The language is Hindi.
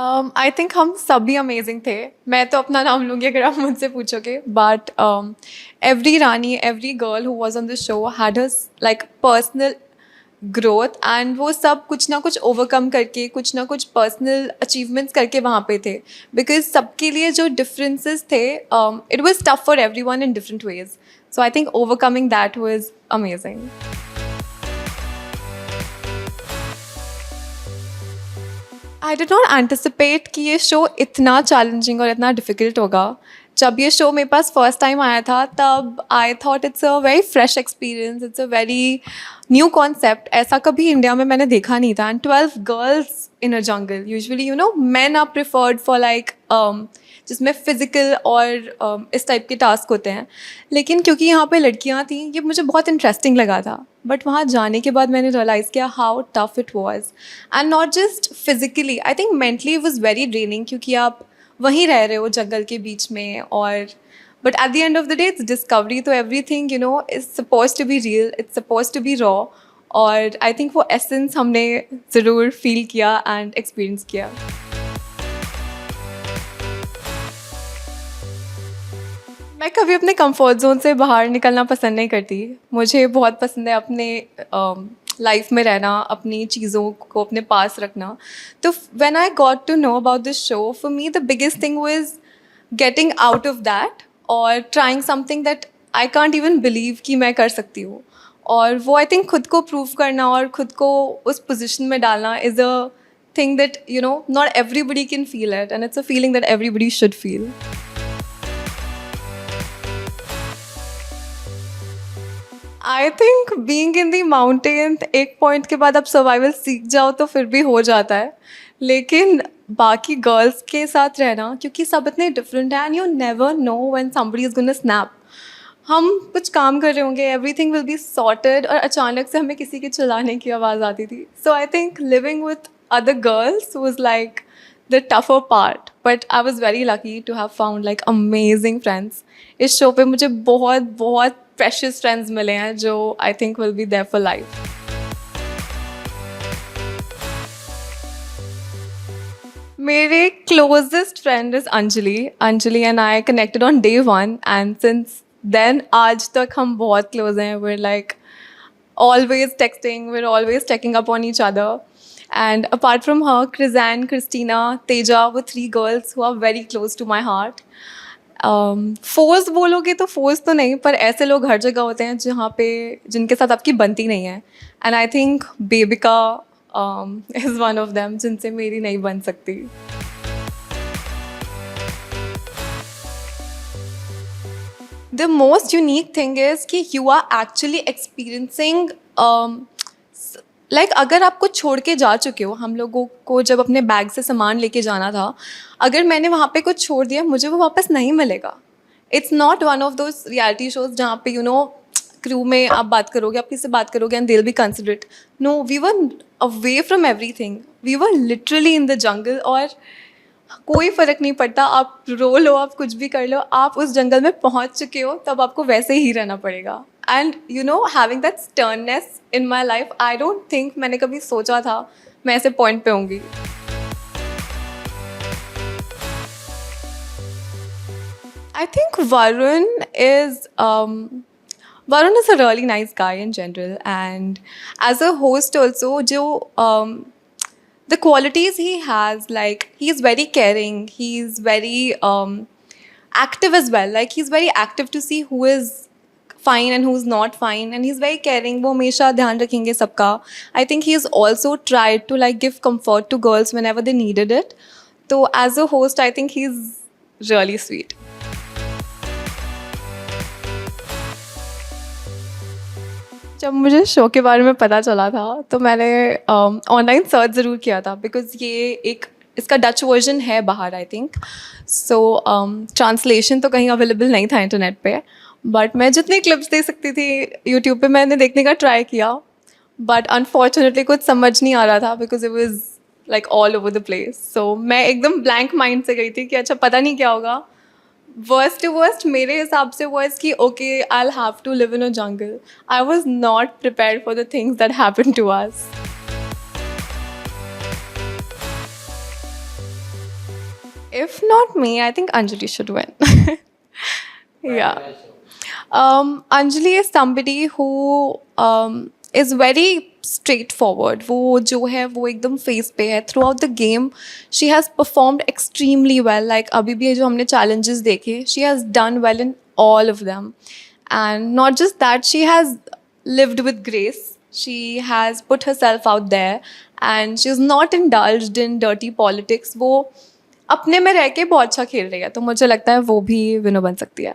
आई थिंक हम सभी अमेजिंग थे। मैं तो अपना नाम लूँगी अगर आप मुझसे पूछोगे, but every Rani, every girl who was on the show had her like personal growth, and वो सब कुछ ना कुछ ओवरकम करके, कुछ ना कुछ पर्सनल अचीवमेंट्स करके वहाँ पे थे। बिकॉज सबके लिए जो डिफरेंसेस थे, it was tough for every one in different ways. So I think overcoming that was amazing. I did not anticipate कि ये शो इतना चैलेंजिंग और इतना डिफ़िकल्ट होगा। जब ये शो मेरे पास फर्स्ट टाइम आया था तब I thought it's a very fresh experience, it's a very new concept. ऐसा कभी इंडिया में मैंने देखा नहीं था। And 12 girls in a jungle, usually you know man are preferred for like जिसमें फिजिकल और इस टाइप के टास्क होते हैं। लेकिन क्योंकि यहाँ पे लड़कियाँ थीं, ये मुझे बहुत इंटरेस्टिंग लगा था। बट वहाँ जाने के बाद मैंने रियलाइज़ किया how tough it was, and not just physically, I think mentally it was very draining, क्योंकि आप वहीं रह रहे हो जंगल के बीच में। और but at the end of the day it's discovery, तो everything you know is suppose to be real, it's suppose to be raw. और आई थिंक वो एसेंस हमने ज़रूर फील किया एंड एक्सपीरियंस किया। मैं कभी अपने कंफर्ट जोन से बाहर निकलना पसंद नहीं करती। मुझे बहुत पसंद है अपने लाइफ में रहना, अपनी चीज़ों को अपने पास रखना। तो when I got to know about this show, for me the biggest thing was getting out of that और trying something that I can't even believe कि मैं कर सकती हूँ। और वो आई थिंक खुद को प्रूव करना और खुद को उस पोजिशन में डालना is a thing that you know not everybody can feel it, and it's a feeling that everybody should feel. I think being in the mountain, एक पॉइंट के बाद आप सर्वाइवल सीख जाओ तो फिर भी हो जाता है। लेकिन बाकी गर्ल्स के साथ रहना, क्योंकि सब इतने डिफरेंट हैं, and you never know when somebody is gonna snap. हम कुछ काम कर रहे होंगे, एवरीथिंग विल बी सॉर्टेड, और अचानक से हमें किसी के चिल्लाने की आवाज़ आती थी। So I think living with other girls was like the tougher part, but I was very lucky to have found like amazing friends. इस शो पे मुझे बहुत बहुत प्रेशियस फ्रेंड्स मिले हैं जो I think will be there for life. मेरे closest friend is Anjali and I connected on day one, and since then आज तक हम बहुत क्लोज हैं। we're like always texting, we're always checking up on each other. And apart from her, Krizan, Christina, Teja were three girls who are very close to my heart. Force बोलोगे तो फोर्स तो नहीं, पर ऐसे लोग हर जगह होते हैं जहाँ पे जिनके साथ आपकी बनती नहीं है। And I think Bebika is one of them जिनसे मेरी नहीं बन सकती। The most unique thing is कि you are actually experiencing, like अगर आप कुछ छोड़ के जा चुके हो, हम लोगों को जब अपने बैग से सामान लेके जाना था, अगर मैंने वहाँ पे कुछ छोड़ दिया, मुझे वो वापस नहीं मिलेगा। It's not one of those reality shows जहाँ पे यू नो क्रू में आप बात करोगे, आप किसी से बात करोगे and they'll be considerate. No, we were away from everything, we were literally in the jungle. और कोई फ़र्क नहीं पड़ता, आप रो लो, आप कुछ भी कर लो, आप उस जंगल में पहुँच चुके हो, तब आपको वैसे ही रहना पड़ेगा। And you know having that sternness in my life, I don't think मैंने कभी सोचा था मैं ऐसे पॉइंट पे होंगी। I think Varun is a really nice guy in general, and as a host also, जो the qualities he has, like he's very caring, he's very active as well. Like he's very active to see who is fine and who's not fine, and he's very caring. वो हमेशा ध्यान रखेंगे सबका. I think he's also tried to like give comfort to girls whenever they needed it. So as a host, I think he's really sweet. जब मुझे शो के बारे में पता चला था तो मैंने ऑनलाइन सर्च ज़रूर किया था, बिकॉज़ ये एक इसका डच वर्जन है बाहर आई थिंक। सो ट्रांसलेशन तो कहीं अवेलेबल नहीं था इंटरनेट पे, बट मैं जितनी क्लिप्स दे सकती थी यूट्यूब पे मैंने देखने का ट्राई किया, बट अनफॉर्चुनेटली कुछ समझ नहीं आ रहा था because it was like all over the place. So मैं एकदम ब्लैंक माइंड से गई थी कि अच्छा पता नहीं क्या होगा। वर्स्ट टू वर्स्ट मेरे हिसाब से was कि okay, I'll have to live in a jungle. I was not prepared for the things that happened to us. If not me, I think Anjali should win. Yeah. Anjali is somebody who is very straightforward. वो जो है वो एकदम फेस पे है throughout the game. She has performed extremely well. Like अभी भी जो हमने challenges देखे, she has done well in all of them. And not just that, she has lived with grace. She has put herself out there and she is not indulged in dirty politics. वो अपने में रह के बहुत अच्छा खेल रही है, तो मुझे लगता है वो भी विनर बन सकती है.